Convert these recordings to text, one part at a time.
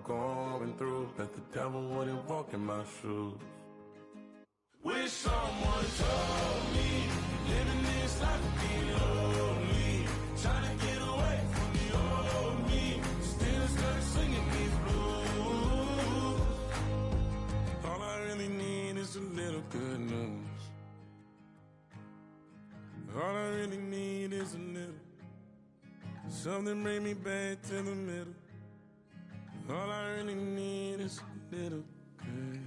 going through, that the devil wouldn't walk in my shoes. Wish someone told me, living this life would be lonely, trying to get away from the old me, still stuck singing these blues. All I really need is a little good news. All I really need is a little, something bring me back to the middle. All I really need is a little good news.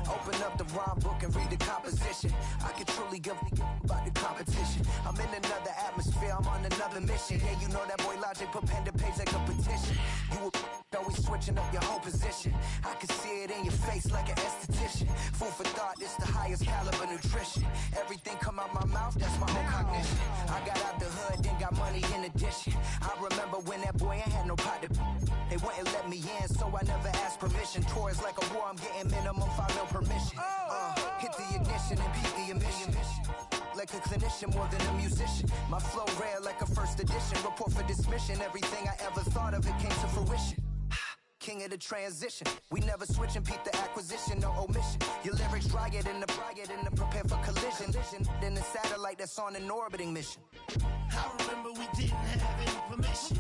Open up the rhyme book and read the composition. I can truly give about the competition. I'm in another atmosphere, I'm on another mission. Yeah, you know that boy Logic put pen to page like a petition. You were always switching up your whole position. I can see it in your face like an esthetician. Food for thought, it's the highest caliber nutrition. Everything come out my mouth, that's my own cognition. I got out the hood, then got money in addition. I remember when that boy ain't had no pot to. They wouldn't let me in, so I never asked permission. Tours like a war, I'm getting minimum 5 mil permission. Hit the ignition and beat the emission. Like a clinician more than a musician. My flow rare like a first edition. Report for dismission. Everything I ever thought of, it came to fruition. King of the transition. We never switch and peep the acquisition, no omission. Your lyrics dry it in the prepare for collision. Then the satellite that's on an orbiting mission. I remember we didn't have any permission.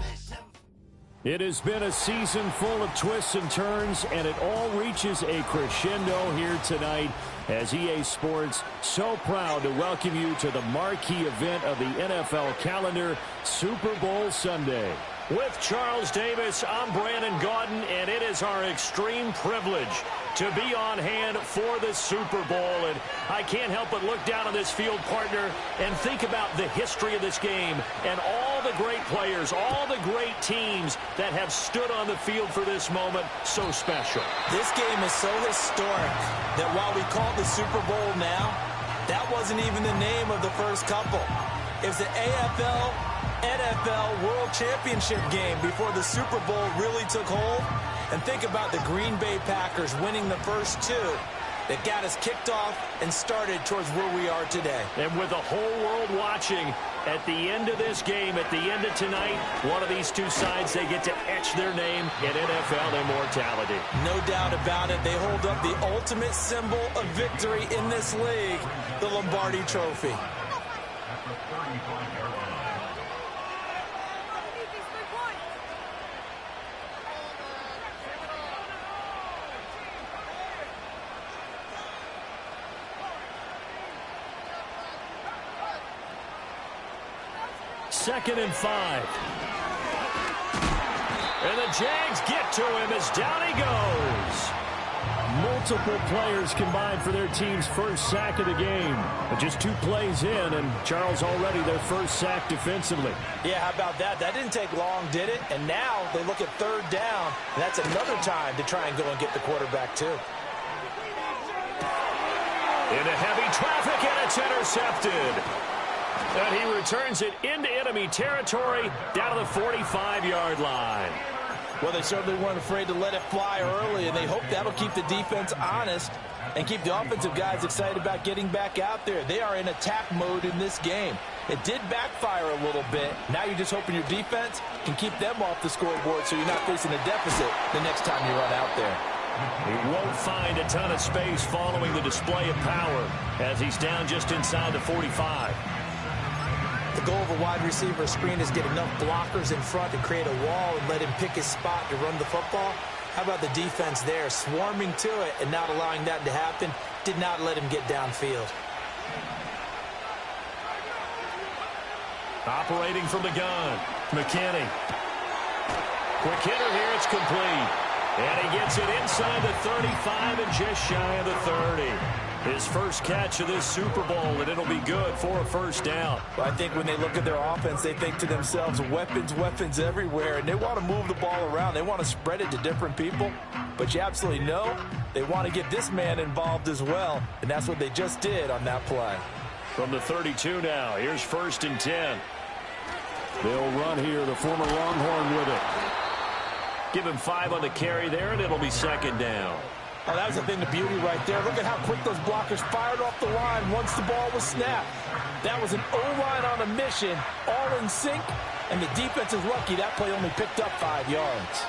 It has been a season full of twists and turns, and it all reaches a crescendo here tonight as EA Sports so proud to welcome you to the marquee event of the NFL calendar, Super Bowl Sunday. With Charles Davis, I'm Brandon Gaudin, and it is our extreme privilege to be on hand for the Super Bowl. And I can't help but look down on this field, partner, and think about the history of this game and all the great players, all the great teams that have stood on the field for this moment. So special. This game is so historic that while we call it the Super Bowl now, that wasn't even the name of the first couple. It's the AFL NFL World Championship game before the Super Bowl really took hold. And think about the Green Bay Packers winning the first two that got us kicked off and started towards where we are today. And with the whole world watching, at the end of this game, at the end of tonight, one of these two sides, they get to etch their name in NFL immortality. No doubt about it. They hold up the ultimate symbol of victory in this league, the Lombardi Trophy. Second and 5. And the Jags get to him as down he goes. Multiple players combined for their team's first sack of the game. But just 2 plays in, and Charles already their first sack defensively. Yeah, how about that? That didn't take long, did it? And now they look at third down, and that's another time to try and go and get the quarterback, too. Into heavy traffic, and it's intercepted. And he returns it into enemy territory down to the 45-yard line. Well, they certainly weren't afraid to let it fly early, and they hope that'll keep the defense honest and keep the offensive guys excited about getting back out there. They are in attack mode in this game. It did backfire a little bit. Now you're just hoping your defense can keep them off the scoreboard so you're not facing a deficit the next time you run out there. He won't find a ton of space following the display of power as he's down just inside the 45. The goal of a wide receiver screen is get enough blockers in front to create a wall and let him pick his spot to run the football. How about the defense there, swarming to it and not allowing that to happen? Did not let him get downfield. Operating from the gun, McKinney. Quick hitter here, it's complete. And he gets it inside the 35 and just shy of the 30. His first catch of this Super Bowl, and it'll be good for a first down. Well, I think when they look at their offense, they think to themselves, weapons, weapons everywhere, and they want to move the ball around. They want to spread it to different people, but you absolutely know they want to get this man involved as well, and that's what they just did on that play. From the 32 now, here's 1st and 10. They'll run here, the former Longhorn with it. Give him 5 on the carry there, and it'll be 2nd down. Oh, that was a thing of beauty right there. Look at how quick those blockers fired off the line once the ball was snapped. That was an O-line on a mission, all in sync, and the defense is lucky that play only picked up 5 yards.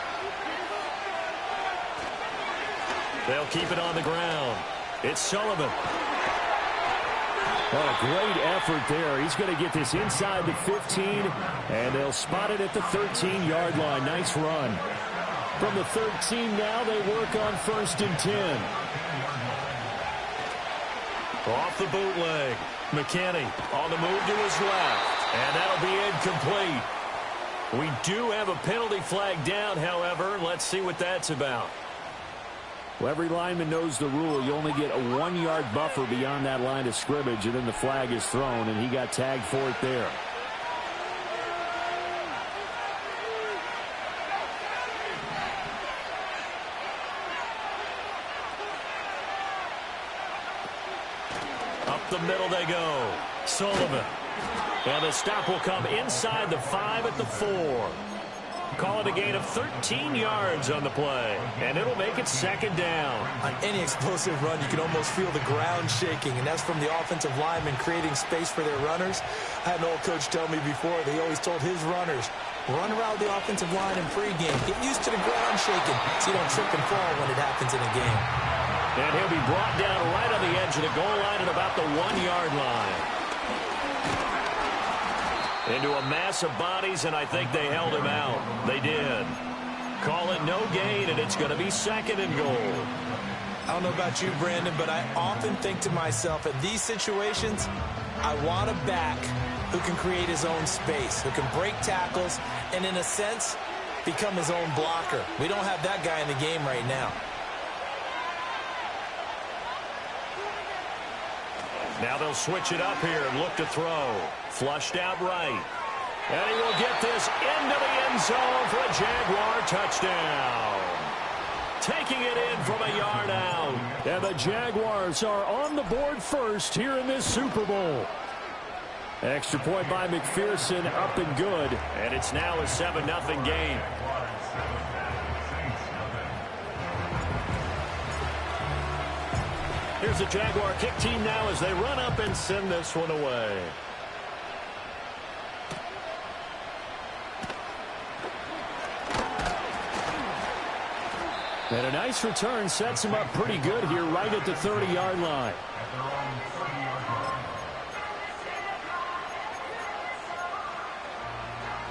They'll keep it on the ground. It's Sullivan. What a great effort there. He's going to get this inside the 15, and they'll spot it at the 13-yard line. Nice run. From the 13 now, they work on 1st and 10. Off the bootleg. McKinney on the move to his left, and that'll be incomplete. We do have a penalty flag down, however. Let's see what that's about. Well, every lineman knows the rule. You only get a 1-yard buffer beyond that line of scrimmage, and then the flag is thrown, and he got tagged for it there. Up the middle they go. Sullivan. And the stop will come inside the 5 at the 4. Call it a gain of 13 yards on the play, and it'll make it 2nd down. On any explosive run, you can almost feel the ground shaking, and that's from the offensive linemen creating space for their runners. I had an old coach tell me before, they always told his runners, run around the offensive line in pregame. Get used to the ground shaking so you don't trip and fall when it happens in a game. And he'll be brought down right on the edge of the goal line at about the 1-yard line. Into a mass of bodies, and I think they held him out. They did. Call it no gain, and it's going to be 2nd and goal. I don't know about you, Brandon, but I often think to myself, in these situations, I want a back who can create his own space, who can break tackles, and in a sense, become his own blocker. We don't have that guy in the game right now. Now they'll switch it up here and look to throw. Flushed out right. And he will get this into the end zone for a Jaguar touchdown. Taking it in from a yard out. And the Jaguars are on the board first here in this Super Bowl. Extra point by McPherson, up and good. And it's now a 7-0 game. Here's the Jaguar kick team now as they run up and send this one away. And a nice return sets him up pretty good here right at the 30-yard line.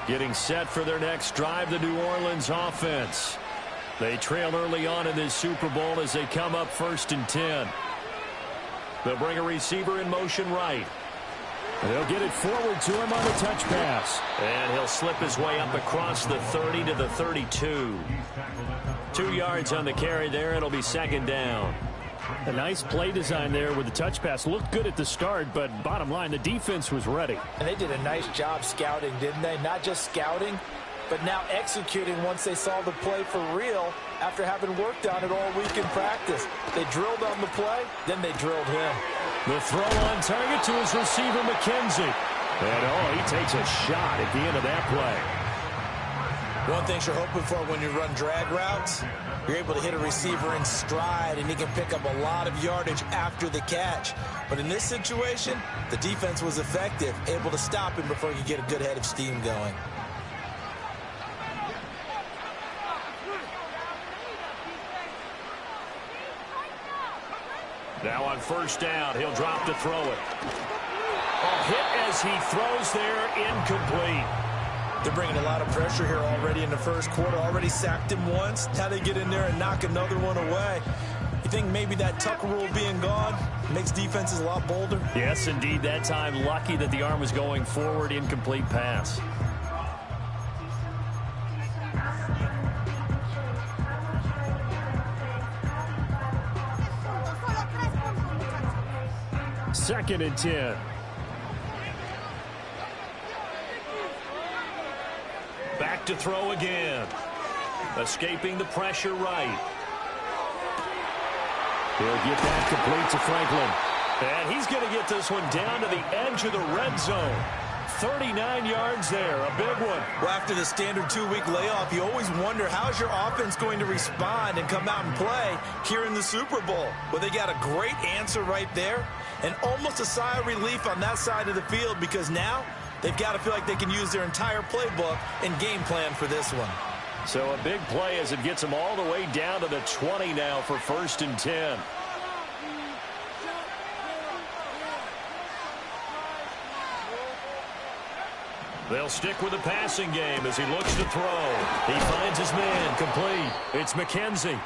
Getting set for their next drive, the New Orleans offense. They trail early on in this Super Bowl as they come up 1st and 10. They'll bring a receiver in motion right. They'll get it forward to him on the touch pass. And he'll slip his way up across the 30 to the 32. 2 yards on the carry there. It'll be 2nd down. A nice play design there with the touch pass. Looked good at the start, but bottom line, the defense was ready. And they did a nice job scouting, didn't they? Not just scouting, but now executing once they saw the play for real after having worked on it all week in practice. They drilled on the play, then they drilled him. The throw on target to his receiver, McKenzie. And, he takes a shot at the end of that play. One thing you're hoping for when you run drag routes, you're able to hit a receiver in stride, and he can pick up a lot of yardage after the catch. But in this situation, the defense was effective, able to stop him before he could get a good head of steam going. Now on 1st down, he'll drop to throw it. Hit as he throws there, incomplete. They're bringing a lot of pressure here already in the first quarter. Already sacked him once. Now they get in there and knock another one away. You think maybe that Tucker rule being gone makes defenses a lot bolder? Yes, indeed. That time, lucky that the arm was going forward, incomplete pass. 2nd and 10. Back to throw again. Escaping the pressure right. He'll get that complete to Franklin. And he's going to get this one down to the edge of the red zone. 39 yards there, a big one. Well, after the standard 2-week layoff, you always wonder how's your offense going to respond and come out and play here in the Super Bowl. Well, they got a great answer right there and almost a sigh of relief on that side of the field because now they've got to feel like they can use their entire playbook and game plan for this one. So a big play as it gets them all the way down to the 20 now for 1st and 10. They'll stick with the passing game as he looks to throw. He finds his man complete. It's McKenzie.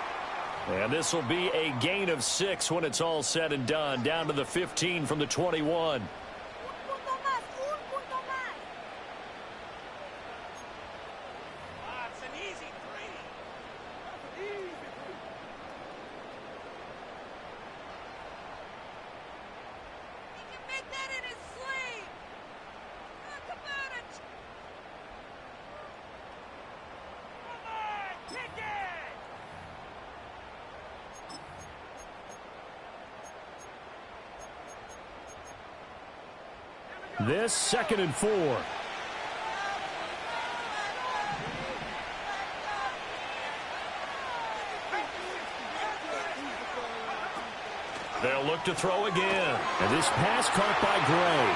And this will be a gain of 6 when it's all said and done. Down to the 15 from the 21. This 2nd and 4. They'll look to throw again. And this pass caught by Gray.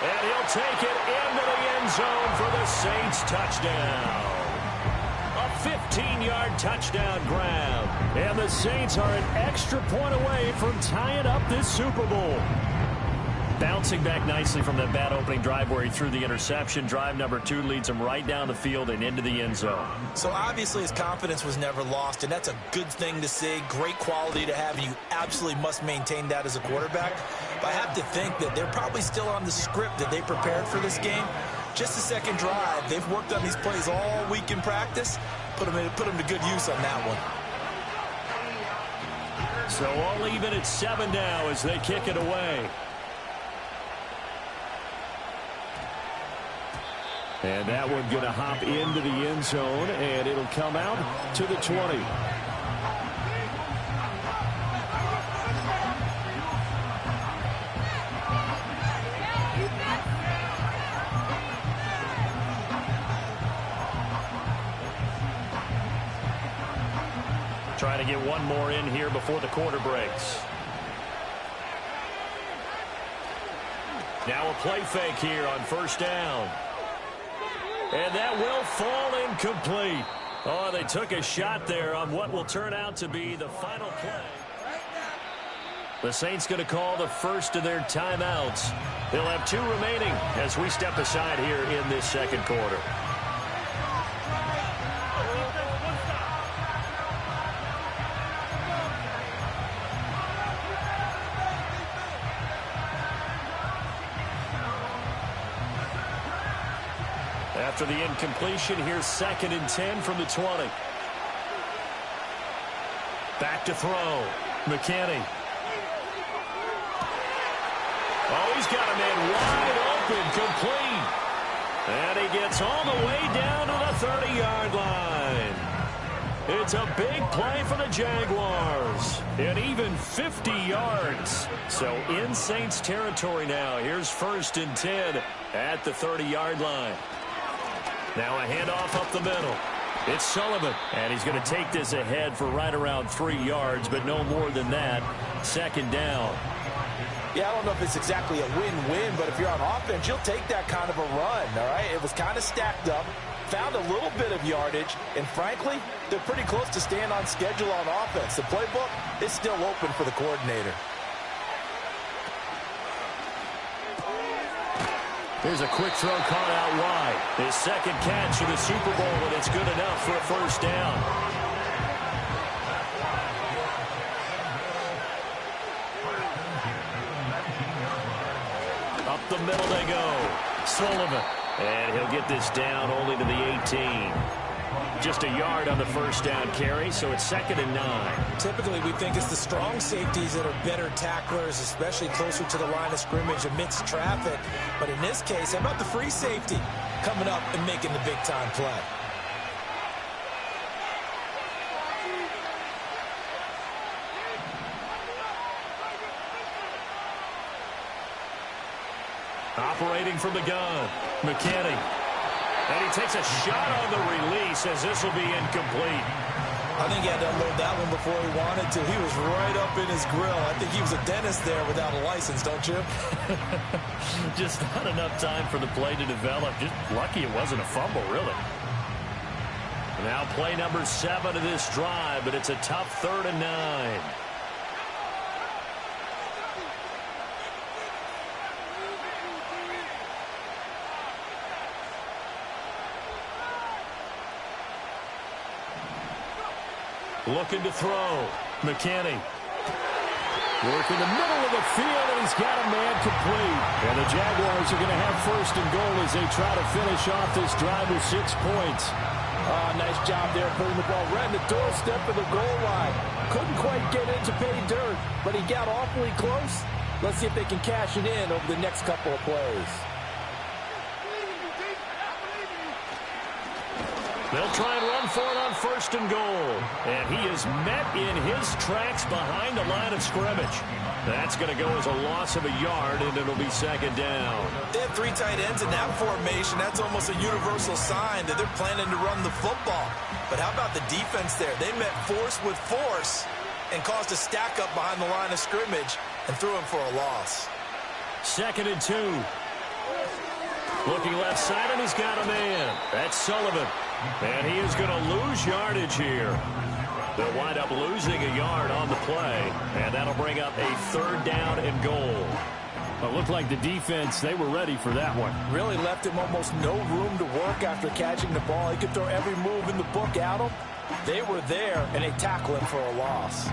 And he'll take it into the end zone for the Saints touchdown. A 15-yard touchdown grab. And the Saints are an extra point away from tying up this Super Bowl. Bouncing back nicely from that bad opening drive where he threw the interception. Drive number 2 leads him right down the field and into the end zone. So obviously his confidence was never lost, and that's a good thing to see. Great quality to have, and you absolutely must maintain that as a quarterback. But I have to think that they're probably still on the script that they prepared for this game. Just the second drive. They've worked on these plays all week in practice. Put them to good use on that one. So all even at 7 now as they kick it away. And that one going to hop into the end zone, and it'll come out to the 20. Trying to get one more in here before the quarter breaks. Now a play fake here on 1st down. And that will fall incomplete. Oh, they took a shot there on what will turn out to be the final play. The Saints going to call the first of their timeouts. They'll have 2 remaining as we step aside here in this 2nd quarter. After the incompletion, here's 2nd and 10 from the 20. Back to throw. McKinney. Oh, he's got a man wide open, complete. And he gets all the way down to the 30-yard line. It's a big play for the Jaguars. And even 50 yards. So in Saints territory now. Here's 1st and 10 at the 30-yard line. Now a handoff up the middle. It's Sullivan, and he's going to take this ahead for right around 3 yards, but no more than that. 2nd down. Yeah, I don't know if it's exactly a win-win, but if you're on offense, you'll take that kind of a run, all right? It was kind of stacked up, found a little bit of yardage, and frankly, they're pretty close to staying on schedule on offense. The playbook is still open for the coordinator. Here's a quick throw caught out wide. His 2nd catch of the Super Bowl, and it's good enough for a 1st down. Up the middle they go. Sullivan. And he'll get this down only to the 18. just a yard on the first down carry, so it's 2nd and 9. Typically, we think it's the strong safeties that are better tacklers, especially closer to the line of scrimmage amidst traffic. But in this case, how about the free safety coming up and making the big-time play? Operating from the gun, McKinney. And he takes a shot on the release as this will be incomplete. I think he had to unload that one before he wanted to. He was right up in his grill. I think he was a dentist there without a license, don't you? Just not enough time for the play to develop. Just lucky it wasn't a fumble, really. Now play number 7 of this drive, but it's a tough 3rd and 9. Looking to throw. McKinney. Working the middle of the field, and he's got a man complete. And the Jaguars are going to have 1st and goal as they try to finish off this drive with 6 points. Nice job there putting the ball right in the doorstep of the goal line. Couldn't quite get in to pay dirt, but he got awfully close. Let's see if they can cash it in over the next couple of plays. They'll try and run for it on 1st and goal. And he is met in his tracks behind the line of scrimmage. That's going to go as a loss of a yard, and it'll be 2nd down. They have 3 tight ends in that formation. That's almost a universal sign that they're planning to run the football. But how about the defense there? They met force with force and caused a stack up behind the line of scrimmage and threw him for a loss. 2nd and 2. Looking left side, and he's got a man. That's Sullivan. And he is going to lose yardage here. They'll wind up losing a yard on the play, and that'll bring up a 3rd down and goal. It looked like the defense, they were ready for that one. Really left him almost no room to work after catching the ball. He could throw every move in the book at him. They were there, and they tackled him for a loss.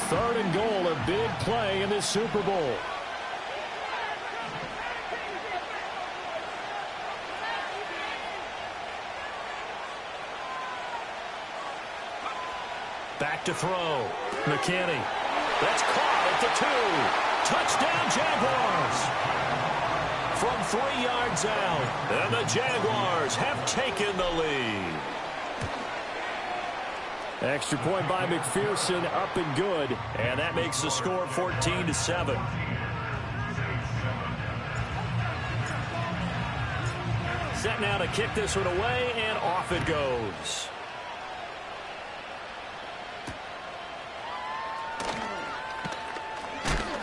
Third and goal, a big play in this Super Bowl. Back to throw. McKinney. That's caught at the 2. Touchdown, Jaguars. From 3 yards out. And the Jaguars have taken the lead. Extra point by McPherson, up and good. And that makes the score 14-7. Set now to kick this one away, and off it goes.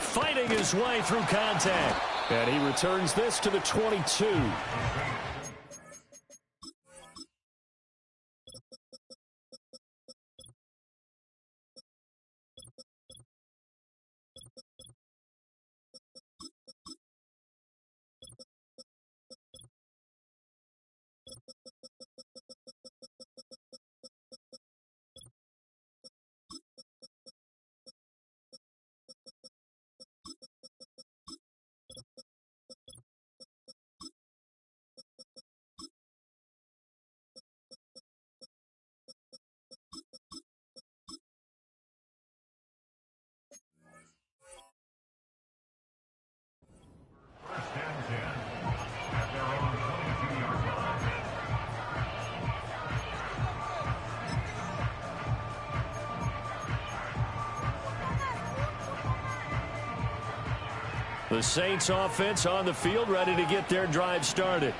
Fighting his way through contact. And he returns this to the 22. The Saints offense on the field, ready to get their drive started.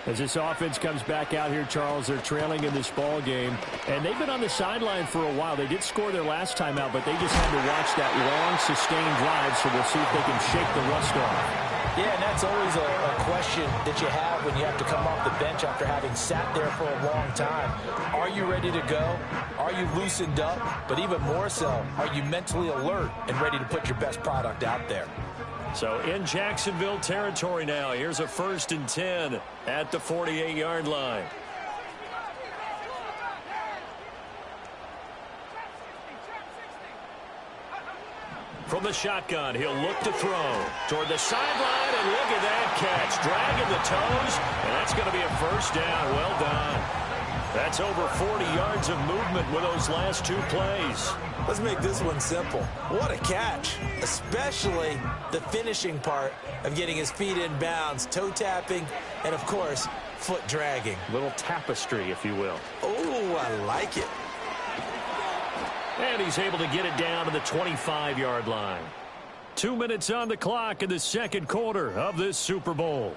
As this offense comes back out here, Charles, they're trailing in this ball game, and they've been on the sideline for a while. They did score their last time out, but they just had to watch that long, sustained drive, so we'll see if they can shake the rust off. Yeah, and that's always a question that you have when you have to come off the bench after having sat there for a long time. Are you ready to go? Are you loosened up? But even more so, are you mentally alert and ready to put your best product out there? So in Jacksonville territory now. Here's a 1st and 10 at the 48-yard line. From the shotgun, he'll look to throw toward the sideline, and look at that catch. Dragging the toes, and that's going to be a first down. Well done. That's over 40 yards of movement with those last two plays. Let's make this one simple. What a catch, especially the finishing part of getting his feet in bounds, toe tapping, and, of course, foot dragging. Little tapestry, if you will. Oh, I like it. And he's able to get it down to the 25-yard line. 2 minutes on the clock in the second quarter of this Super Bowl.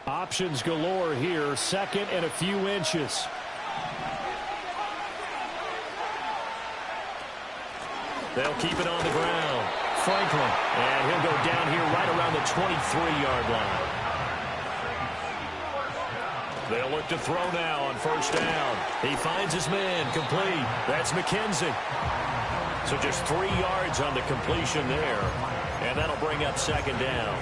Options galore here. Second and a few inches. They'll keep it on the ground. Franklin. And he'll go down here right around the 23-yard line. They'll look to throw now on first down. He finds his man. Complete. That's McKenzie. So just 3 yards on the completion there. And that'll bring up second down.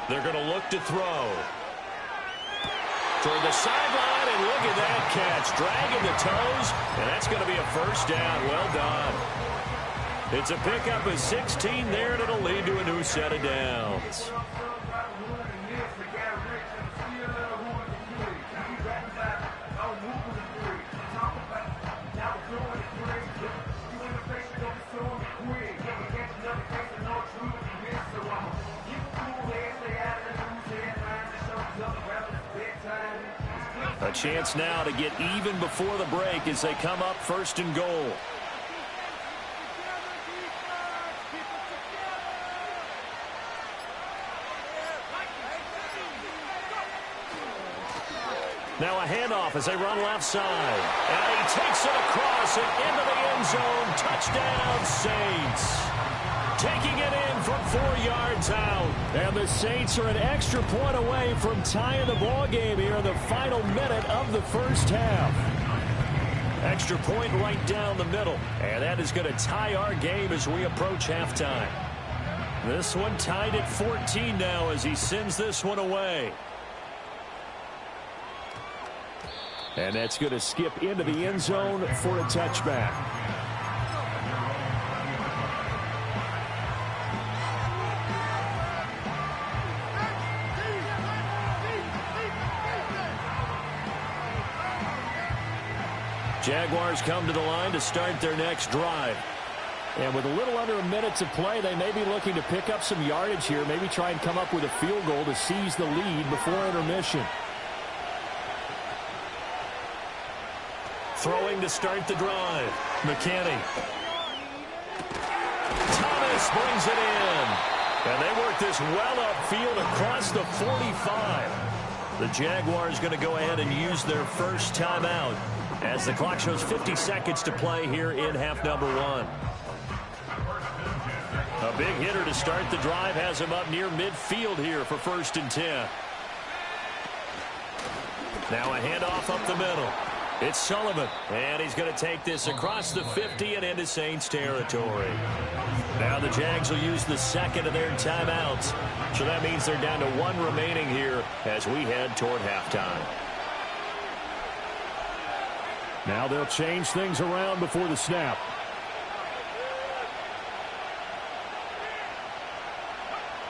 They're going to look to throw. Toward the sideline, and look at that catch. Dragging the toes, and that's going to be a first down. Well done. It's a pickup of 16 there, and it'll lead to a new set of downs. A chance now to get even before the break as they come up first and goal. Now a handoff as they run left side. And he takes it across and into the end zone. Touchdown, Saints. Taking it in from 4 yards out. And the Saints are an extra point away from tying the ball game here in the final minute of the first half. Extra point right down the middle. And that is going to tie our game as we approach halftime. This one tied at 14 now as he sends this one away. And that's going to skip into the end zone for a touchback. Jaguars come to the line to start their next drive. And with a little under a minute to play, they may be looking to pick up some yardage here, maybe try and come up with a field goal to seize the lead before intermission. Throwing to start the drive. McKinney. Thomas brings it in. And they work this well upfield across the 45. The Jaguars going to go ahead and use their first timeout as the clock shows 50 seconds to play here in half number one. A big hitter to start the drive has him up near midfield here for 1st and 10. Now a handoff up the middle. It's Sullivan, and he's going to take this across the 50 and into Saints territory. Now the Jags will use the second of their timeouts. So that means they're down to 1 remaining here as we head toward halftime. Now they'll change things around before the snap.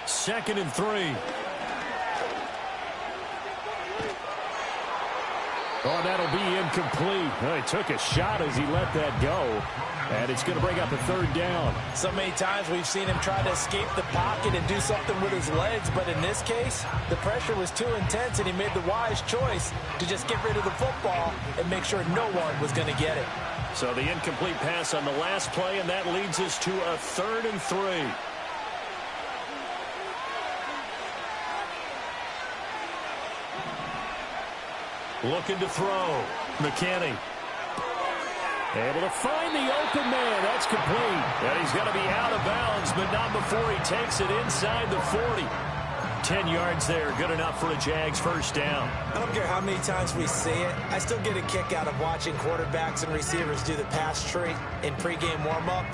Second and 3. Oh, that'll be incomplete. He took a shot as he let that go. And it's going to bring up a 3rd down. So many times we've seen him try to escape the pocket and do something with his legs. But in this case, the pressure was too intense, and he made the wise choice to just get rid of the football and make sure no one was going to get it. So the incomplete pass on the last play, and that leads us to a 3rd and 3. Looking to throw. McKinney. Able to find the open man. That's complete. And he's going to be out of bounds, but not before he takes it inside the 40. 10 yards there, good enough for a Jags first down. I don't care how many times we see it. I still get a kick out of watching quarterbacks and receivers do the pass tree in pregame warm-up.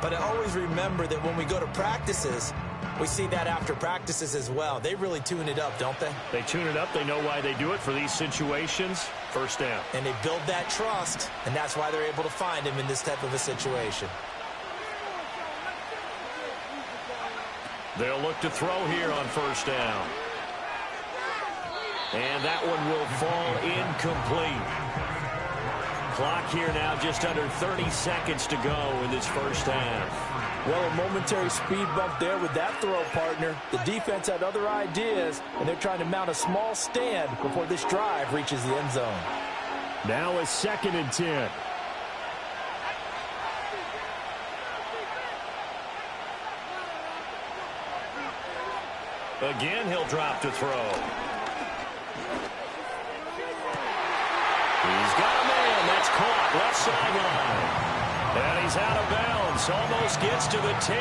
But I always remember that when we go to practices, we see that after practices as well. They really tune it up, don't they? They tune it up. They know why they do it for these situations. First down. And they build that trust, and that's why they're able to find him in this type of a situation. They'll look to throw here on first down. And that one will fall incomplete. Clock here now just under 30 seconds to go in this first half. Well, a momentary speed bump there with that throw, partner. The defense had other ideas, and they're trying to mount a small stand before this drive reaches the end zone. Now a 2nd and 10. Again, he'll drop to throw. He's got a man. That's caught. Left sideline. And he's out of bounds. Almost gets to the 10.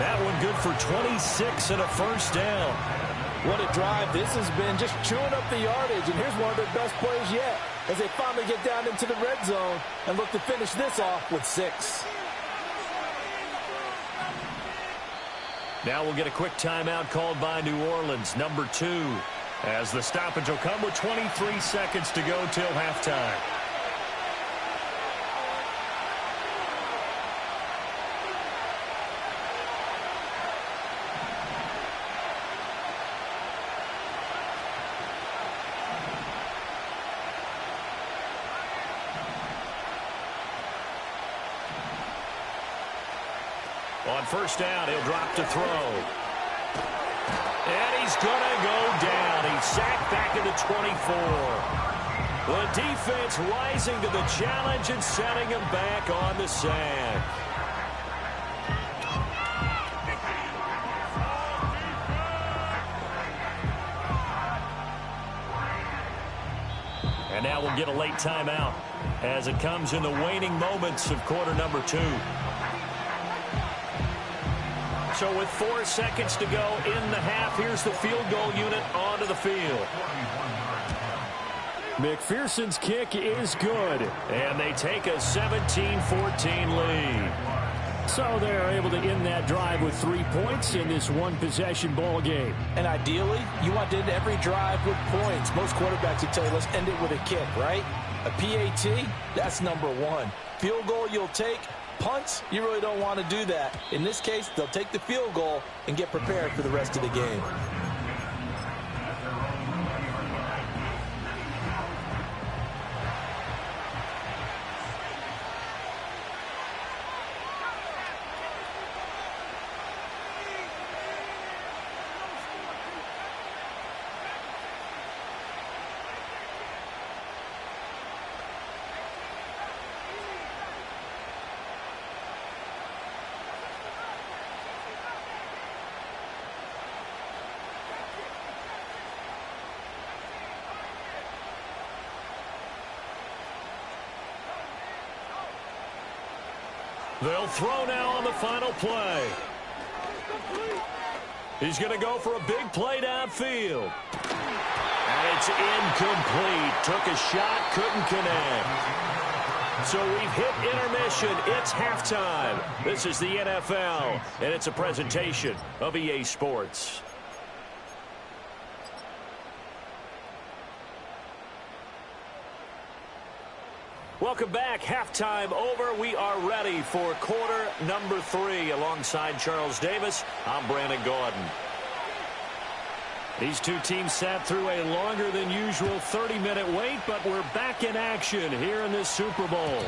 That one good for 26 and a first down. What a drive this has been, just chewing up the yardage. And here's one of their best plays yet as they finally get down into the red zone and look to finish this off with 6. Now we'll get a quick timeout called by New Orleans, number 2, as the stoppage will come with 23 seconds to go till halftime. On first down, he'll drop to throw. And he's going to go down. He's sacked back at the 24. The defense rising to the challenge and setting him back on the sack. And now we'll get a late timeout as it comes in the waning moments of quarter number 2. So with 4 seconds to go in the half, here's the field goal unit onto the field. McPherson's kick is good, and they take a 17-14 lead. So they're able to end that drive with 3 points in this one-possession ball game. And ideally, you want to end every drive with points. Most quarterbacks would tell you, let's end it with a kick, right? A PAT, that's number 1. Field goal you'll take. Punts, you really don't want to do that. In this case, they'll take the field goal and get prepared for the rest of the game. They'll throw now on the final play. He's going to go for a big play downfield. And it's incomplete. Took a shot, couldn't connect. So we've hit intermission. It's halftime. This is the NFL, and it's a presentation of EA Sports. Welcome back. Halftime over. We are ready for quarter number 3. Alongside Charles Davis, I'm Brandon Gordon. These two teams sat through a longer than usual 30-minute wait, but we're back in action here in this Super Bowl.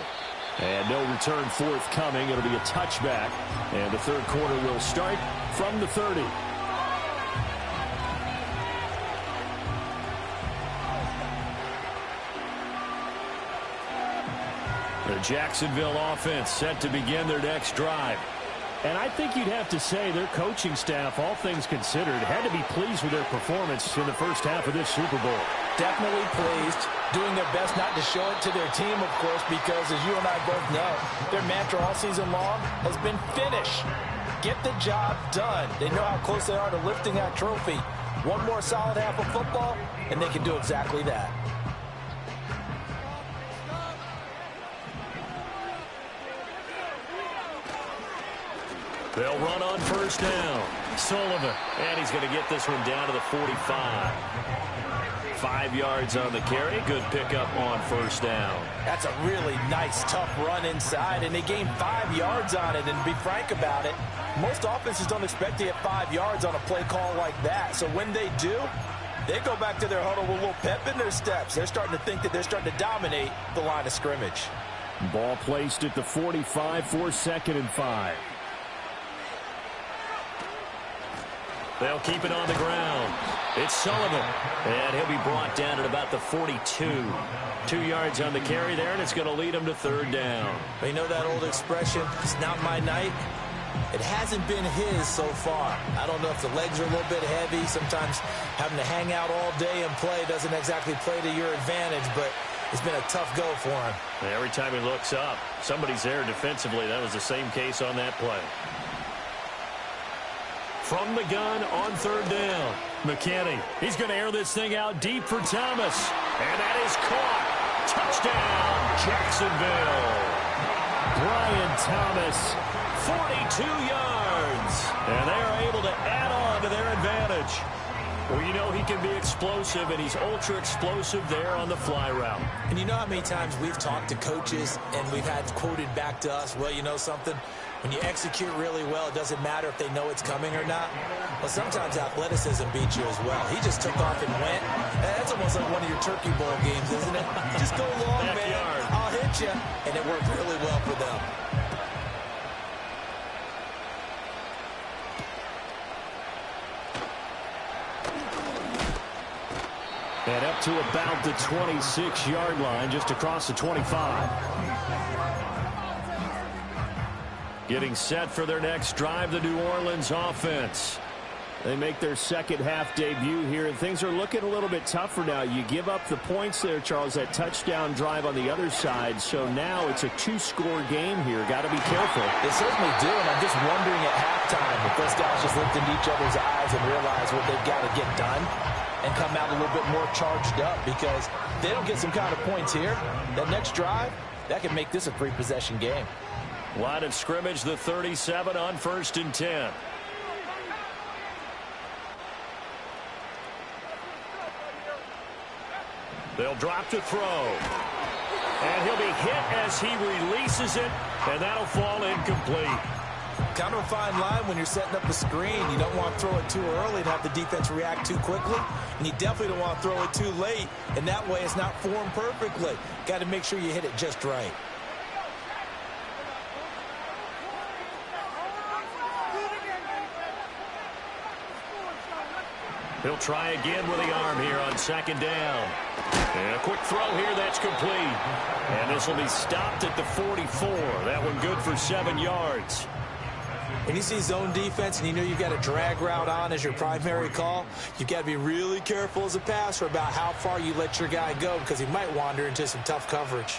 And no return forthcoming. It'll be a touchback. And the third quarter will start from the 30. The Jacksonville offense set to begin their next drive. And I think you'd have to say their coaching staff, all things considered, had to be pleased with their performance in the first half of this Super Bowl. definitely pleased, doing their best not to show it to their team, of course, because as you and I both know, their mantra all season long has been finish. Get the job done. They know how close they are to lifting that trophy. One more solid half of football, and they can do exactly that. They'll run on first down. Sullivan, and he's going to get this one down to the 45. 5 yards on the carry. Good pickup on first down. That's a really nice, tough run inside, and they gained 5 yards on it. And to be frank about it, most offenses don't expect to get 5 yards on a play call like that. So when they do, they go back to their huddle with a little pep in their steps. They're starting to think that they're starting to dominate the line of scrimmage. Ball placed at the 45 for 2nd and 5. They'll keep it on the ground. It's Sullivan, and he'll be brought down at about the 42. 2 yards on the carry there, and it's going to lead him to 3rd down. You know that old expression, it's not my night? It hasn't been his so far. I don't know if the legs are a little bit heavy. Sometimes having to hang out all day and play doesn't exactly play to your advantage, but it's been a tough go for him. Every time he looks up, somebody's there defensively. That was the same case on that play. From the gun on 3rd down. McKinney, he's going to air this thing out deep for Thomas. And that is caught. Touchdown, Jacksonville. Brian Thomas, 42 yards. And they are able to add on to their advantage. Well, you know he can be explosive, and he's ultra explosive there on the fly route. And you know how many times we've talked to coaches and we've had quoted back to us, well, you know something? When you execute really well, it doesn't matter if they know it's coming or not. Well, sometimes athleticism beats you as well. He just took off and went. That's almost like one of your Turkey Bowl games, isn't it? Just go long, man. I'll hit you. And it worked really well for them. And up to about the 26-yard line, just across the 25. Getting set for their next drive, the New Orleans offense. They make their second half debut here, and things are looking a little bit tougher now. You give up the points there, Charles, that touchdown drive on the other side. So now it's a 2-score game here. Got to be careful. They certainly do, and I'm just wondering at halftime if those guys just looked into each other's eyes and realize what they've got to get done and come out a little bit more charged up, because if they don't get some kind of points here, that next drive, that can make this a 3-possession game. Line of scrimmage, the 37 on 1st and 10. They'll drop to throw. And he'll be hit as he releases it, and that'll fall incomplete. Kind of a fine line when you're setting up a screen. You don't want to throw it too early and have the defense react too quickly. And you definitely don't want to throw it too late. And that way it's not formed perfectly. Got to make sure you hit it just right. He'll try again with the arm here on 2nd down. And a quick throw here, that's complete. And this will be stopped at the 44. That one good for 7 yards. When you see zone defense and you know you've got a drag route on as your primary call, you've got to be really careful as a passer about how far you let your guy go, because he might wander into some tough coverage.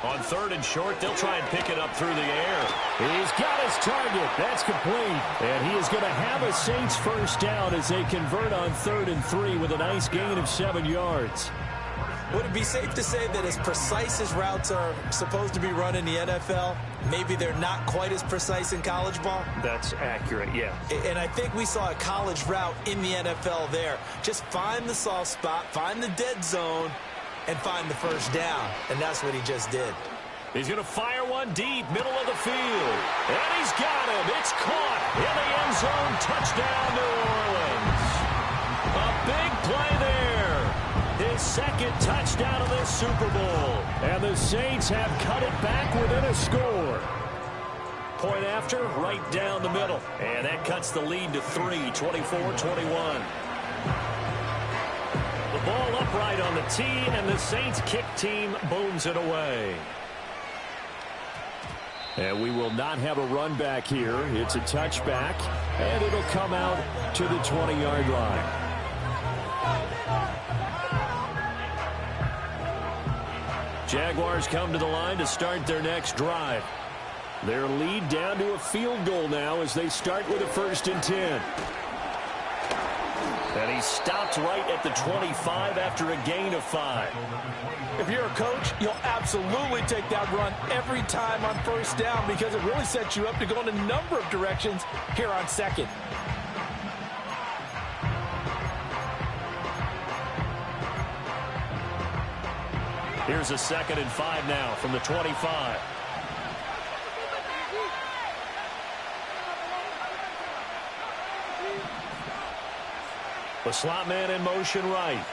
On 3rd and short, they'll try and pick it up through the air. He's got his target. That's complete. And he is going to have a Saints first down as they convert on 3rd and 3 with a nice gain of 7 yards. Would it be safe to say that as precise as routes are supposed to be run in the NFL, maybe they're not quite as precise in college ball? That's accurate, yeah. And I think we saw a college route in the NFL there. Just find the soft spot, find the dead zone, and find the first down. And that's what he just did. He's going to fire one deep, middle of the field. And he's got him. It's caught in the end zone. Touchdown, New Orleans. A big play there. His second touchdown of this Super Bowl. And the Saints have cut it back within a score. Point after, right down the middle. And that cuts the lead to 3, 24-21. The ball upright on the tee, and the Saints kick team booms it away. And we will not have a run back here. It's a touchback, and it'll come out to the 20-yard line. Jaguars come to the line to start their next drive. Their lead down to a field goal now as they start with a 1st and 10. And he stops right at the 25 after a gain of 5. If you're a coach, you'll absolutely take that run every time on 1st down because it really sets you up to go in a number of directions here on 2nd. Here's a 2nd and 5 now from the 25. The slot man in motion right.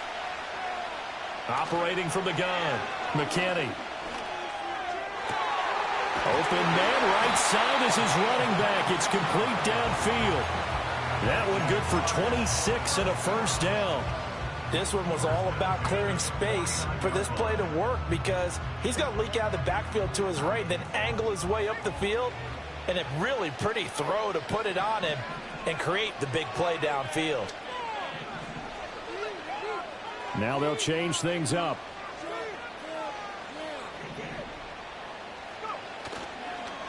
Operating from the gun, McKinney. Open man right side is his running back. It's complete downfield. That one good for 26 and a 1st down. This one was all about clearing space for this play to work because he's going to leak out of the backfield to his right, then angle his way up the field, and a really pretty throw to put it on him and create the big play downfield. Now they'll change things up.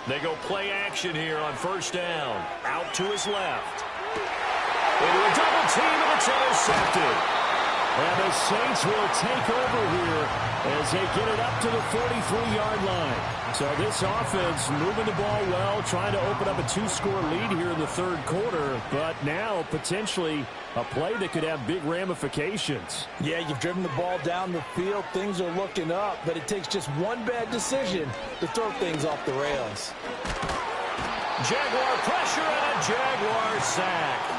They go play action here on 1st down. Out to his left. Into a double team, and it's intercepted. And the Saints will take over here as they get it up to the 43-yard line. So this offense moving the ball well, trying to open up a 2-score lead here in the 3rd quarter, but now potentially a play that could have big ramifications. Yeah, you've driven the ball down the field. Things are looking up, but it takes just one bad decision to throw things off the rails. Jaguar pressure and a Jaguar sack.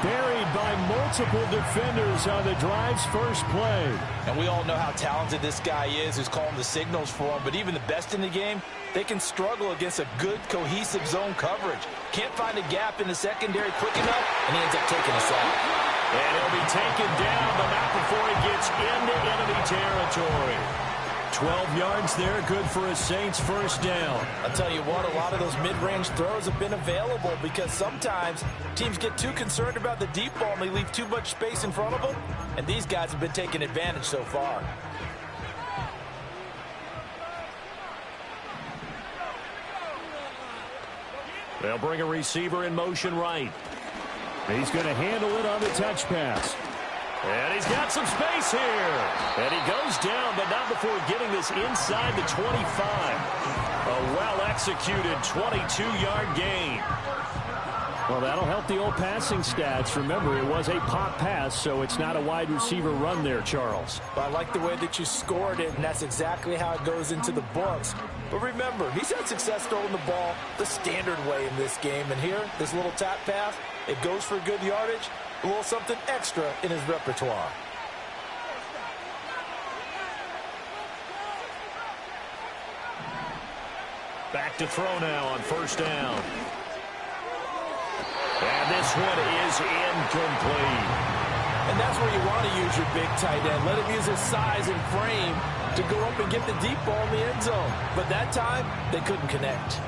Buried by multiple defenders on the drive's first play. And we all know how talented this guy is who's calling the signals for him, but even the best in the game, they can struggle against a good, cohesive zone coverage. Can't find a gap in the secondary quick enough, and he ends up taking a sack. And he'll be taken down, but not before he gets into enemy territory. 12 yards there, good for a Saints 1st down. I'll tell you what, a lot of those mid-range throws have been available because sometimes teams get too concerned about the deep ball and they leave too much space in front of them, and these guys have been taking advantage so far. They'll bring a receiver in motion right. He's going to handle it on the touch pass. And he's got some space here. And he goes down, but not before getting this inside the 25. A well-executed 22-yard gain. Well, that'll help the old passing stats. Remember, it was a pop pass, so it's not a wide receiver run there, Charles. Well, I like the way that you scored it, and that's exactly how it goes into the books. But remember, he's had success throwing the ball the standard way in this game. And here, this little tap pass, it goes for good yardage. A little something extra in his repertoire. Back to throw now on 1st down. And this one is incomplete. And that's where you want to use your big tight end. Let him use his size and frame to go up and get the deep ball in the end zone. But that time, they couldn't connect.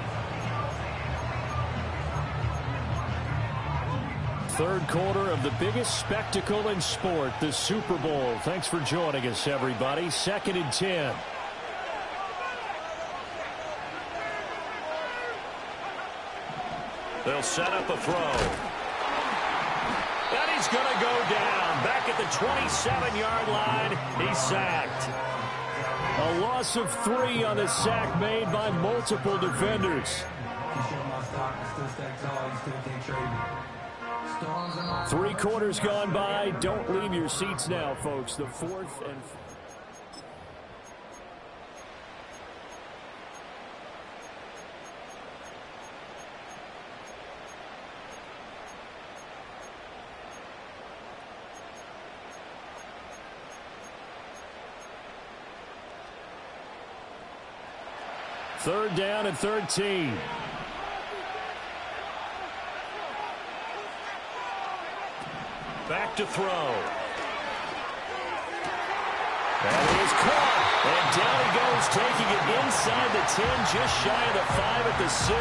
3rd quarter of the biggest spectacle in sport, the Super Bowl. Thanks for joining us, everybody. 2nd and 10. They'll set up a throw. And he's going to go down. Back at the 27-yard line, he's sacked. A loss of 3 on the sack made by multiple defenders. 3 quarters gone by. Don't leave your seats now, folks. The 4th and... Third down and 13. Back to throw. That is caught. And down he goes, taking it inside the 10, just shy of the 5 at the 6.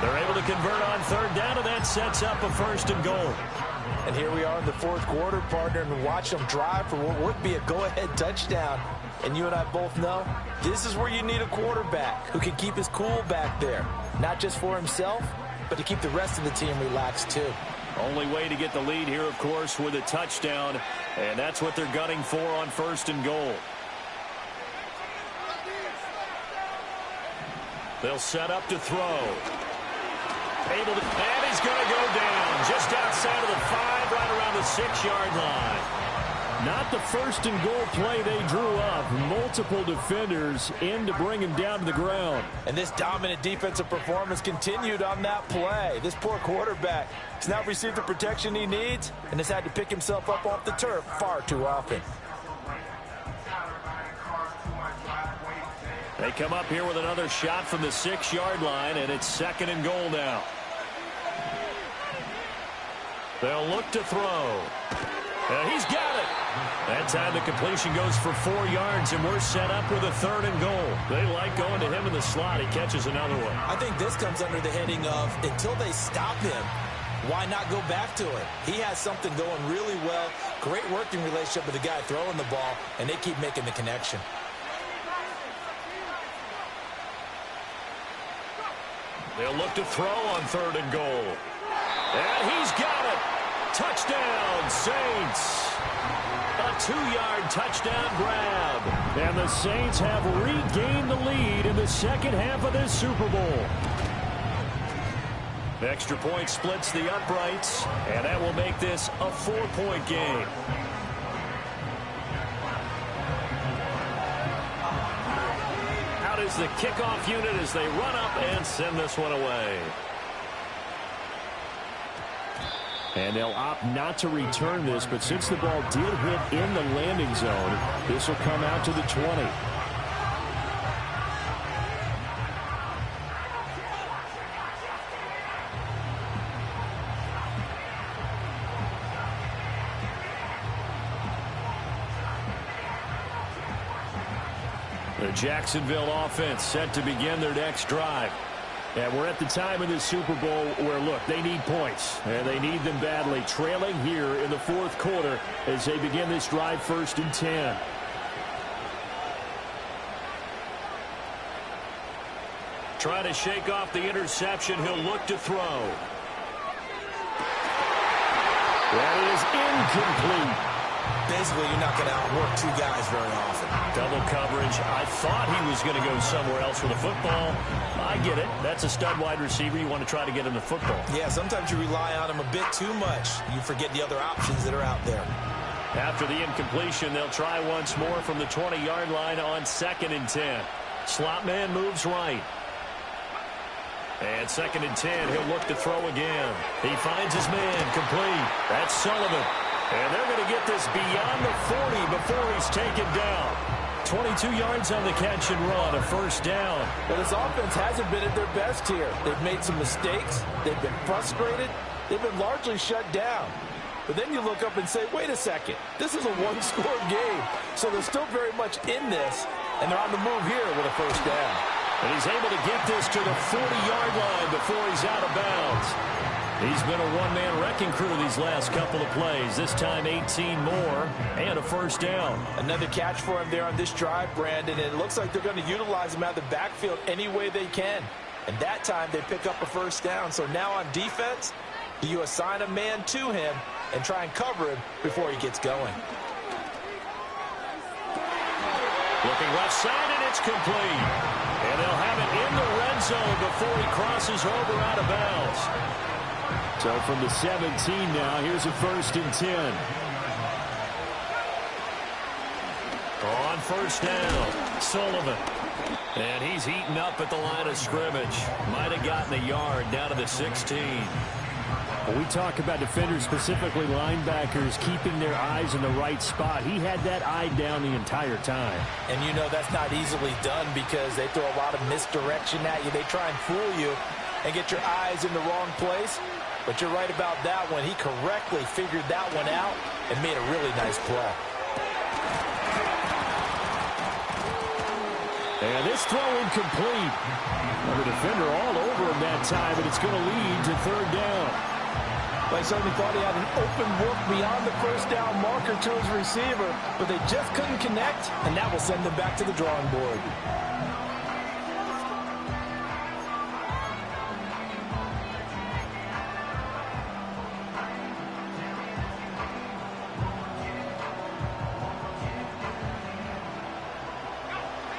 They're able to convert on third down, and that sets up a 1st and goal. And here we are in the 4th quarter, partner, and watch them drive for what would be a go-ahead touchdown. And you and I both know this is where you need a quarterback who can keep his cool back there, not just for himself, but to keep the rest of the team relaxed too. Only way to get the lead here, of course, with a touchdown, and that's what they're gunning for on 1st and goal. They'll set up to throw. Able to, and he's going to go down just outside of the 5, right around the 6-yard line. Not the 1st and goal play they drew up. Multiple defenders in to bring him down to the ground. And this dominant defensive performance continued on that play. This poor quarterback has now received the protection he needs and has had to pick himself up off the turf far too often. They come up here with another shot from the 6-yard line, and it's 2nd and goal now. They'll look to throw. And he's got it. That time the completion goes for 4 yards, and we're set up with a 3rd and goal. They like going to him in the slot. He catches another one. I think this comes under the heading of until they stop him, why not go back to it? He has something going really well. Great working relationship with the guy throwing the ball, and they keep making the connection. They'll look to throw on 3rd and goal. And he's got it. Touchdown, Saints. A 2-yard touchdown grab. And the Saints have regained the lead in the 2nd half of this Super Bowl. Extra point splits the uprights, and that will make this a 4-point game. Out is the kickoff unit as they run up and send this one away. And they'll opt not to return this, but since the ball did hit in the landing zone, this will come out to the 20. The Jacksonville offense set to begin their next drive. And we're at the time in this Super Bowl where, look, they need points. And they need them badly. Trailing here in the 4th quarter as they begin this drive 1st and 10. Trying to shake off the interception. He'll look to throw. That is incomplete. Basically, you're not going to outwork 2 guys very often. Double coverage. I thought he was going to go somewhere else with the football. I get it. That's a stud wide receiver. You want to try to get him the football. Yeah, sometimes you rely on him a bit too much. You forget the other options that are out there. After the incompletion, they'll try once more from the 20-yard line on 2nd and 10. Slot man moves right. And 2nd and 10, he'll look to throw again. He finds his man, complete. That's Sullivan. And they're going to get this beyond the 40 before he's taken down. 22 yards on the catch and run, a 1st down. But his offense hasn't been at their best here. They've made some mistakes. They've been frustrated. They've been largely shut down. But then you look up and say, wait a second, this is a 1-score game. So they're still very much in this, and they're on the move here with a 1st down. And he's able to get this to the 40-yard line before he's out of bounds. He's been a one-man wrecking crew these last couple of plays. This time 18 more and a 1st down. Another catch for him there on this drive, Brandon, and it looks like they're going to utilize him out of the backfield any way they can. And that time they pick up a 1st down. So now on defense, you assign a man to him and try and cover him before he gets going. Looking left side, and it's complete. And they'll have it in the red zone before he crosses over out of bounds. So from the 17 now, here's a 1st and 10. On 1st down, Sullivan. And he's heating up at the line of scrimmage. Might have gotten a yard down to the 16. When we talk about defenders, specifically linebackers, keeping their eyes in the right spot, he had that eye down the entire time. And you know that's not easily done because they throw a lot of misdirection at you. They try and fool you and get your eyes in the wrong place. But you're right about that one. He correctly figured that one out and made a really nice play. And this throw incomplete. Well, the defender all over him that time, and it's going to lead to third down. Well, he certainly thought he had an open look beyond the first down marker to his receiver, but they just couldn't connect, and that will send them back to the drawing board.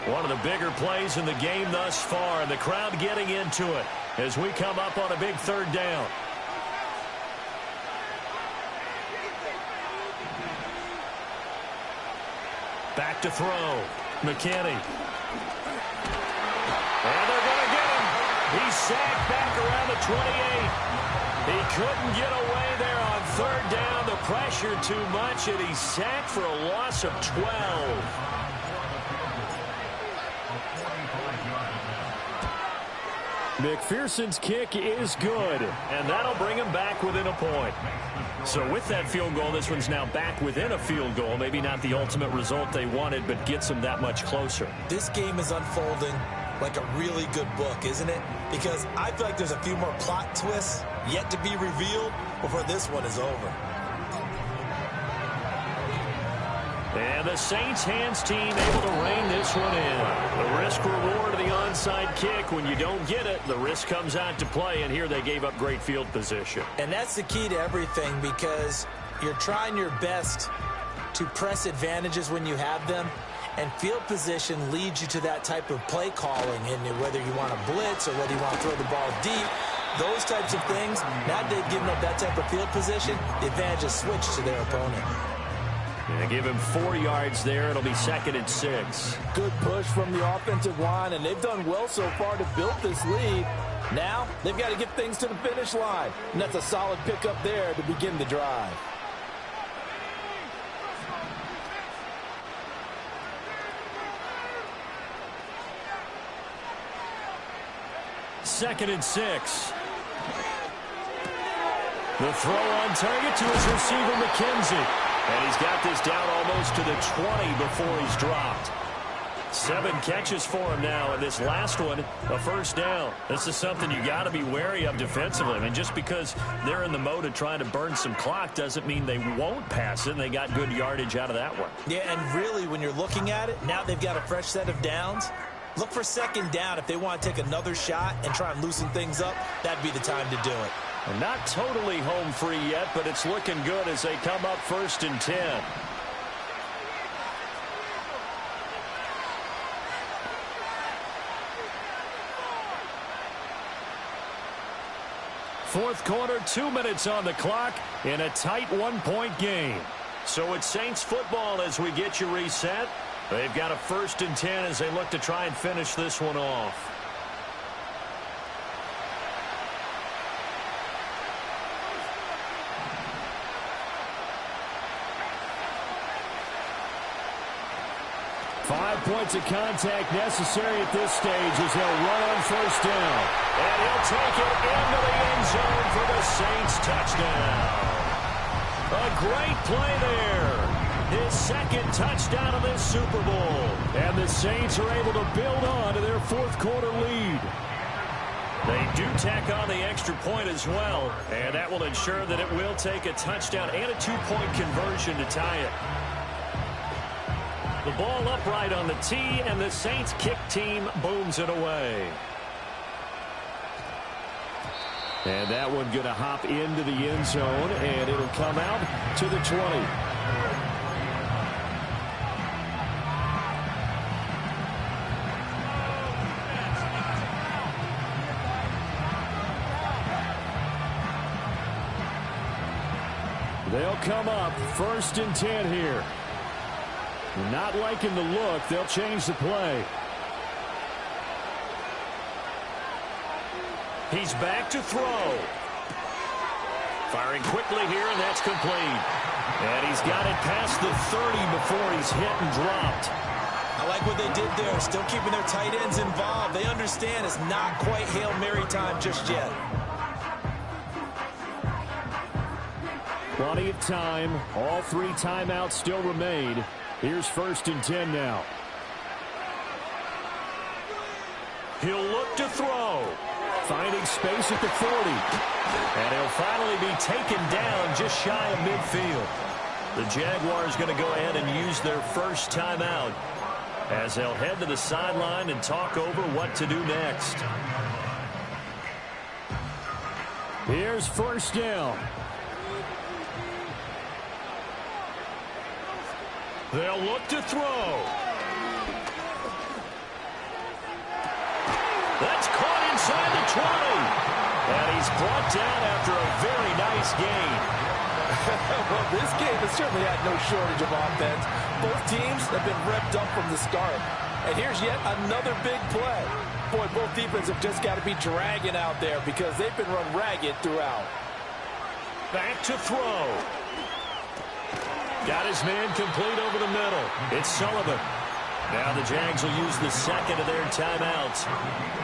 One of the bigger plays in the game thus far, and the crowd getting into it as we come up on a big third down. Back to throw. McKinney. And they're going to get him. He's sacked back around the 28. He couldn't get away there on third down. The pressure too much, and he's sacked for a loss of 12. McPherson's kick is good, and that'll bring him back within a point. So with that field goal, this one's now back within a field goal. Maybe not the ultimate result they wanted, but gets them that much closer. This game is unfolding like a really good book, isn't it? Because I feel like there's a few more plot twists yet to be revealed before this one is over. And the Saints hands team able to rein this one in. The risk-reward of the onside kick. When you don't get it, the risk comes out to play, and here they gave up great field position. And that's the key to everything, because you're trying your best to press advantages when you have them, and field position leads you to that type of play calling, and whether you want to blitz or whether you want to throw the ball deep, those types of things, now they've given up that type of field position, the advantage is switched to their opponent. They give him 4 yards there. It'll be 2nd and 6. Good push from the offensive line, and they've done well so far to build this lead. Now, they've got to get things to the finish line, and that's a solid pickup there to begin the drive. Second and 6. The throw on target to his receiver, McKenzie. And he's got this down almost to the 20 before he's dropped. 7 catches for him now, and this last one, a first down. This is something you got to be wary of defensively. I mean, just because they're in the mode of trying to burn some clock doesn't mean they won't pass it, and they got good yardage out of that one. Yeah, and really, when you're looking at it, now they've got a fresh set of downs. Look for second down if they want to take another shot and try and loosen things up. That'd be the time to do it. And not totally home free yet, but it's looking good as they come up 1st and 10. Fourth quarter, 2 minutes on the clock in a tight 1-point game. So it's Saints football as we get you reset. They've got a 1st and 10 as they look to try and finish this one off. Points of contact necessary at this stage as they'll run on first down. And he'll take it into the end zone for the Saints touchdown. A great play there. His 2nd touchdown of this Super Bowl. And the Saints are able to build on to their 4th quarter lead. They do tack on the extra point as well, and that will ensure that it will take a touchdown and a 2-point conversion to tie it. The ball upright on the tee, and the Saints kick team booms it away. And that one going to hop into the end zone, and it'll come out to the 20. They'll come up 1st and 10 here. Not liking the look. They'll change the play. He's back to throw. Firing quickly here, and that's complete. And he's got it past the 30 before he's hit and dropped. I like what they did there, still keeping their tight ends involved. They understand it's not quite Hail Mary time just yet. Plenty of time. All 3 timeouts still remain. Here's 1st and 10 now. He'll look to throw. Finding space at the 40. And he'll finally be taken down just shy of midfield. The Jaguars going to go ahead and use their first timeout as they'll head to the sideline and talk over what to do next. Here's first down. They'll look to throw. That's caught inside the 20. And he's brought down after a very nice gain. Well, this game has certainly had no shortage of offense. Both teams have been revved up from the start. And here's yet another big play. Boy, both defenses have just got to be dragging out there because they've been run ragged throughout. Back to throw. Got his man complete over the middle. It's Sullivan. Now the Jags will use the second of their timeouts,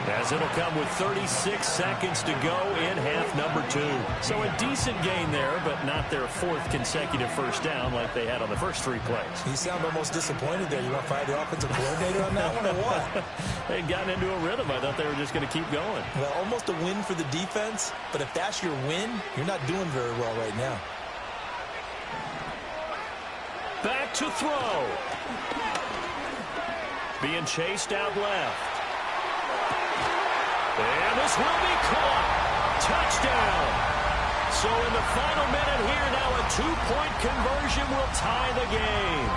as it'll come with 36 seconds to go in half number 2. So a decent gain there, but not their 4th consecutive first down like they had on the first 3 plays. You sound almost disappointed there. You want to fire the offensive coordinator on that one or what? They'd gotten into a rhythm. I thought they were just going to keep going. Well, almost a win for the defense, but if that's your win, you're not doing very well right now. Back to throw. Being chased out left. And this will be caught. Touchdown. So in the final minute here, now a 2-point conversion will tie the game.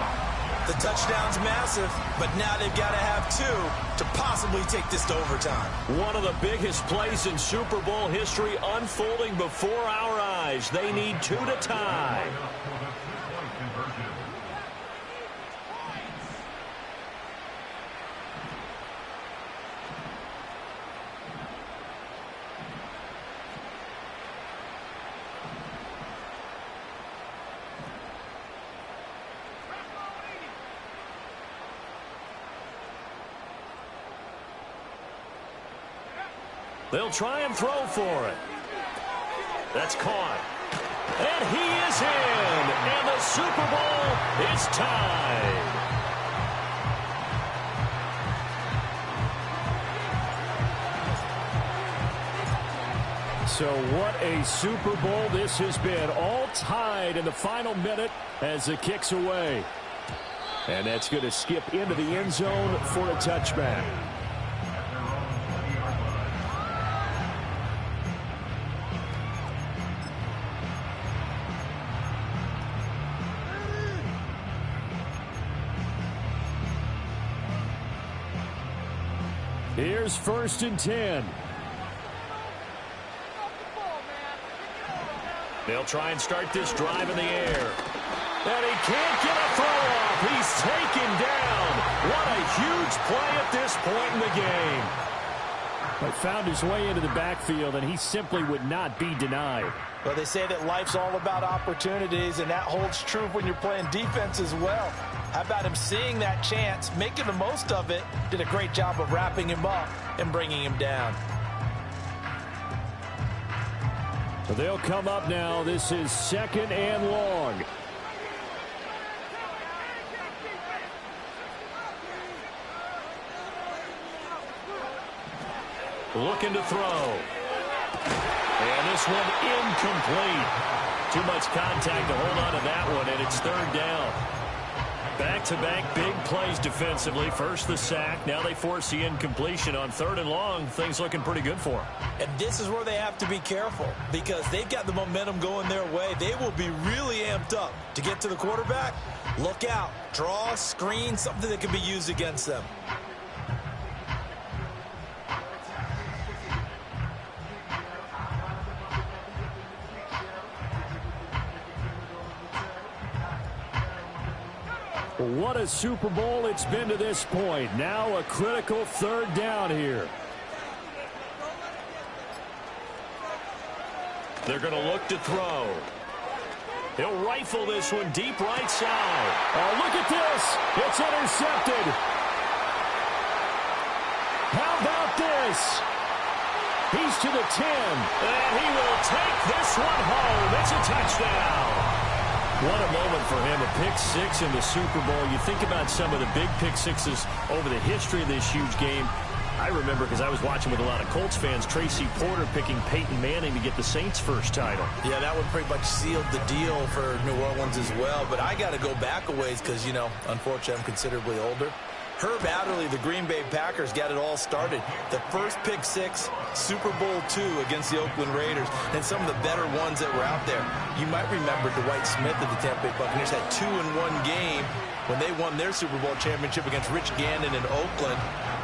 The touchdown's massive, but now they've got to have 2 to possibly take this to overtime. One of the biggest plays in Super Bowl history unfolding before our eyes. They need 2 to tie. They'll try and throw for it. That's caught. And he is in. And the Super Bowl is tied. So what a Super Bowl this has been. All tied in the final minute as the kick's away. And that's going to skip into the end zone for a touchback. Here's 1st and 10. They'll try and start this drive in the air. And he can't get a throw off. He's taken down. What a huge play at this point in the game. But found his way into the backfield, and he simply would not be denied. Well, they say that life's all about opportunities, and that holds true when you're playing defense as well. How about him seeing that chance, making the most of it, did a great job of wrapping him up and bringing him down. So they'll come up now. This is 2nd and long. Looking to throw. And this one incomplete. Too much contact to hold on to that one, and it's 3rd down. Back-to-back big plays defensively. First the sack. Now they force the incompletion on 3rd and long. Things looking pretty good for them. And this is where they have to be careful because they've got the momentum going their way. They will be really amped up to get to the quarterback. Look out. Draw, screen, something that can be used against them. What a Super Bowl it's been to this point. Now a critical 3rd down here. They're going to look to throw. He'll rifle this one deep right side. Oh, look at this. It's intercepted. How about this? He's to the 10. And he will take this one home. It's a touchdown. What a moment for him, a pick 6 in the Super Bowl. You think about some of the big pick 6s over the history of this huge game. I remember, because I was watching with a lot of Colts fans, Tracy Porter picking Peyton Manning to get the Saints' first title. Yeah, that one pretty much sealed the deal for New Orleans as well. But I got to go back a ways because, unfortunately, I'm considerably older. Herb Adderley, the Green Bay Packers, got it all started. The first pick six, Super Bowl II against the Oakland Raiders, and some of the better ones that were out there. You might remember Dwight Smith of the Tampa Bay Buccaneers had 2 in one game when they won their Super Bowl championship against Rich Gannon in Oakland.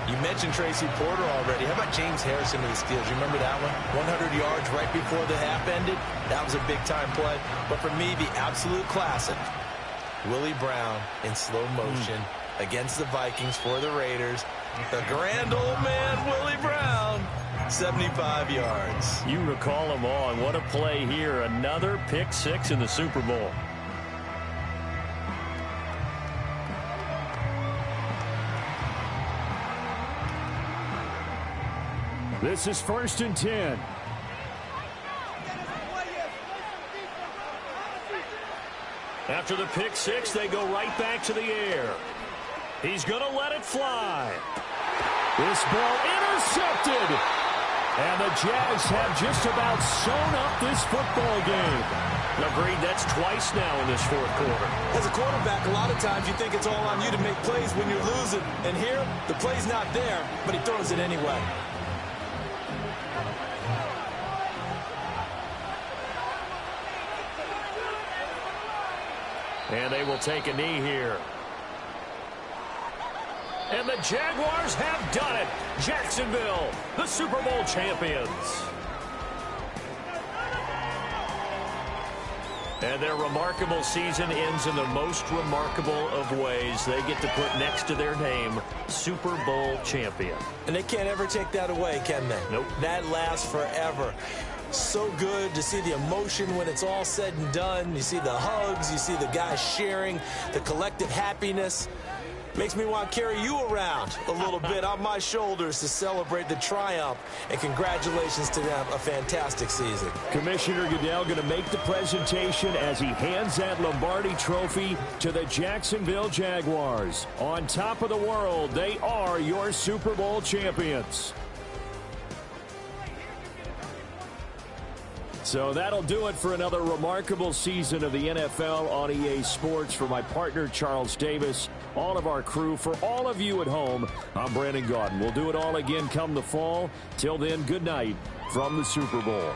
You mentioned Tracy Porter already. How about James Harrison of the Steelers? You remember that one? 100 yards right before the half ended. That was a big-time play. But for me, the absolute classic, Willie Brown in slow motion against the Vikings for the Raiders. The grand old man, Willie Brown, 75 yards. You recall them all, and what a play here. Another pick six in the Super Bowl. This is 1st and 10. After the pick six, they go right back to the air. He's going to let it fly. This ball intercepted. And the Jags have just about sewn up this football game. Agreed, that's twice now in this fourth quarter. As a quarterback, a lot of times you think it's all on you to make plays when you're losing. And here, the play's not there, but he throws it anyway. And they will take a knee here. And the Jaguars have done it. Jacksonville, the Super Bowl champions. And their remarkable season ends in the most remarkable of ways. They get to put next to their name, Super Bowl champion. And they can't ever take that away, can they? Nope. That lasts forever. So good to see the emotion when it's all said and done. You see the hugs, you see the guys sharing, the collective happiness. Makes me want to carry you around a little bit on my shoulders to celebrate the triumph. And congratulations to them, a fantastic season. Commissioner Goodell going to make the presentation as he hands that Lombardi trophy to the Jacksonville Jaguars. On top of the world, they are your Super Bowl champions. So that'll do it for another remarkable season of the NFL on EA Sports. For my partner, Charles Davis, all of our crew, for all of you at home, I'm Brandon Gaudin. We'll do it all again come the fall. Till then, good night from the Super Bowl.